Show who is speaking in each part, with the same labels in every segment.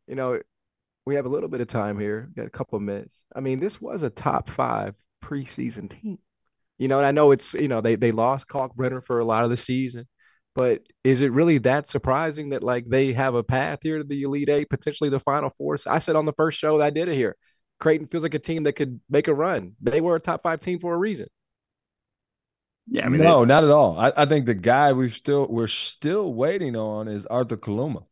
Speaker 1: You know, we have a little bit of time here. We got a couple of minutes. I mean, this was a top five preseason team. And I know it's, they lost Kalkbrenner for a lot of the season, but is it really that surprising that like they have a path here to the Elite Eight, potentially the Final Four? So I said on the first show that I did it here, Creighton feels like a team that could make a run. They were a top five team for a reason.
Speaker 2: Yeah, I mean,
Speaker 3: No, not at all. I think the guy we're still waiting on is Arthur Kaluma.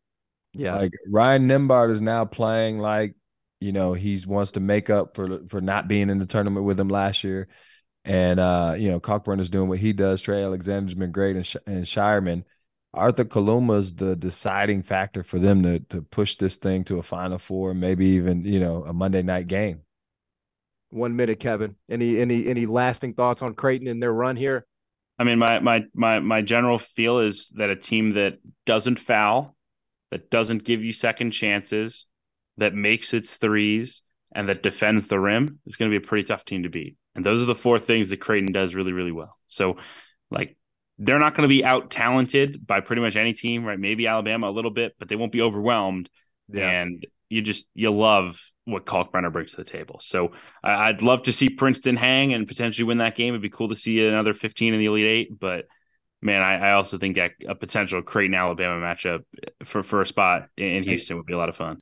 Speaker 1: Yeah.
Speaker 3: Like Ryan Nimbard is now playing like, he wants to make up for not being in the tournament with him last year. And Cockburn doing what he does. Trey Alexander's been great, and Shireman. Arthur Kaluma's the deciding factor for them to push this thing to a Final Four, maybe even a Monday night game.
Speaker 1: 1 minute, Kevin. Any lasting thoughts on Creighton and their run here?
Speaker 2: I mean, my general feel is that a team that doesn't foul, that doesn't give you second chances, that makes its threes, and that defends the rim is going to be a pretty tough team to beat. And those are the four things that Creighton does really, really well. So, like, they're not going to be out talented by pretty much any team, right? Maybe Alabama a little bit, but they won't be overwhelmed.
Speaker 1: Yeah.
Speaker 2: And you love what Kalkbrenner brings to the table. So I'd love to see Princeton hang and potentially win that game. It'd be cool to see another 15 in the Elite Eight. But man, I also think that a potential Creighton Alabama matchup for a spot in Houston would be a lot of fun.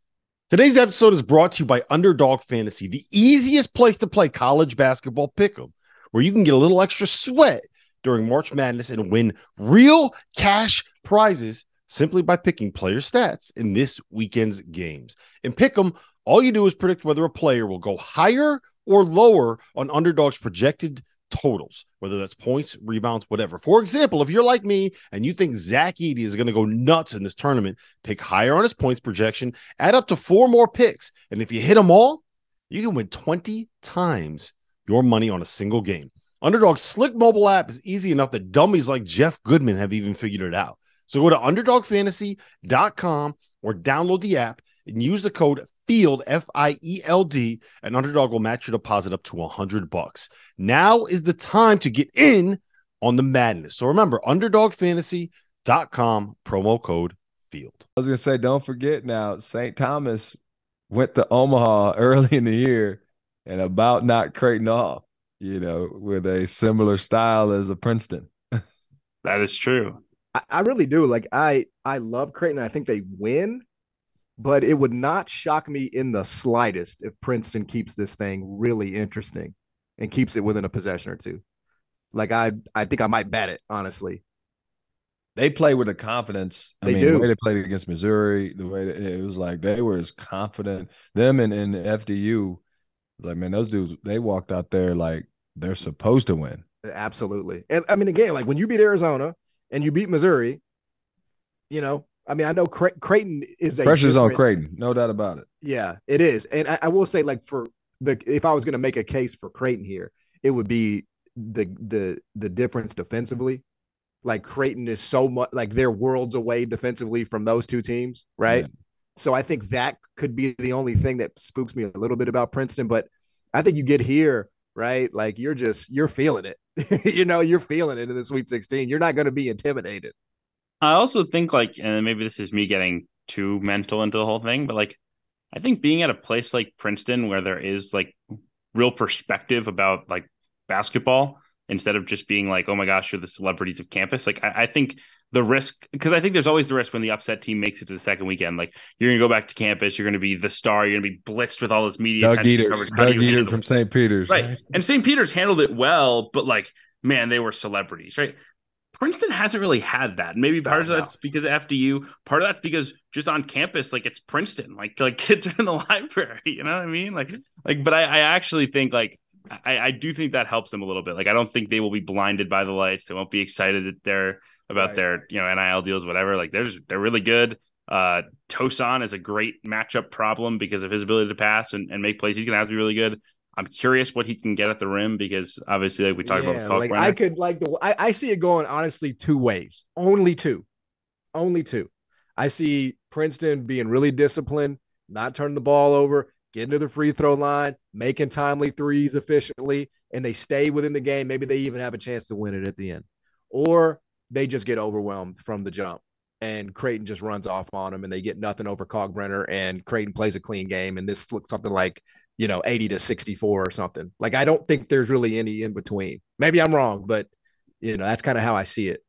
Speaker 4: Today's episode is brought to you by Underdog Fantasy, the easiest place to play college basketball pick'em, where you can get a little extra sweat during March Madness and win real cash prizes simply by picking player stats in this weekend's games. In pick'em, all you do is predict whether a player will go higher or lower on Underdog's projected totals, whether that's points, rebounds, whatever. For example, if you're like me and you think Zach Edey is going to go nuts in this tournament, pick higher on his points projection, add up to 4 more picks, and if you hit them all, you can win 20 times your money on a single game. Underdog's slick mobile app is easy enough that dummies like Jeff Goodman have even figured it out. So go to underdogfantasy.com or download the app and use the code FIELD, FIELD, and Underdog will match your deposit up to $100. Now is the time to get in on the madness. So remember, underdogfantasy.com, promo code FIELD.
Speaker 3: I was going to say, don't forget now, St. Thomas went to Omaha early in the year and about knocked Creighton off, with a similar style as a Princeton.
Speaker 2: That is true.
Speaker 1: I really do. Like I love Creighton. I think they win, but it would not shock me in the slightest if Princeton keeps this thing really interesting and keeps it within a possession or two. Like I think I might bet it, honestly.
Speaker 3: They play with a confidence.
Speaker 1: They do.
Speaker 3: The way they played against Missouri, the way it was like they were as confident. Them and FDU, like, man, those dudes, they walked out there like they're supposed to win.
Speaker 1: Absolutely. And I mean, again, like when you beat Arizona and you beat Missouri, I mean, I know Creighton is a
Speaker 3: pressure's on Creighton, no doubt about it.
Speaker 1: Yeah, it is. And I will say, like, if I was going to make a case for Creighton here, it would be the difference defensively. Like Creighton is so much like they're worlds away defensively from those two teams, right? Yeah. So I think that could be the only thing that spooks me a little bit about Princeton. But I think you get here, right? Like you're feeling it. You're feeling it in the Sweet 16. You're not going to be intimidated.
Speaker 2: I also think, like, and maybe this is me getting too mental into the whole thing, but like, I think being at a place like Princeton where there is like real perspective about like basketball instead of just being like, oh my gosh, you're the celebrities of campus. Like, I think the risk, because I think there's always the risk when the upset team makes it to the second weekend. Like, you're going to go back to campus, you're going to be the star, you're going to be blitzed with all this media attention coverage.
Speaker 3: Doug Eater from St. Peter's.
Speaker 2: Right. And St. Peter's handled it well, but like, man, they were celebrities, right? Princeton hasn't really had that. Maybe part of that's because of FDU. Part of that's because just on campus, like it's Princeton. Like kids are in the library. You know what I mean? Like. But I actually think like I do think that helps them a little bit. Like I don't think they will be blinded by the lights. They won't be excited about their NIL deals, whatever. Like they're really good. Tosan is a great matchup problem because of his ability to pass and make plays. He's gonna have to be really good. I'm curious what he can get at the rim because obviously, like we talked about,
Speaker 1: like I could I see it going honestly 2 ways, only two. I see Princeton being really disciplined, not turning the ball over, getting to the free throw line, making timely threes efficiently, and they stay within the game. Maybe they even have a chance to win it at the end, or they just get overwhelmed from the jump. and Creighton just runs off on them, and they get nothing over Kalkbrenner, and Creighton plays a clean game, and this looks something like 80-64 or something. Like I don't think there's really any in between. Maybe I'm wrong, but that's kind of how I see it.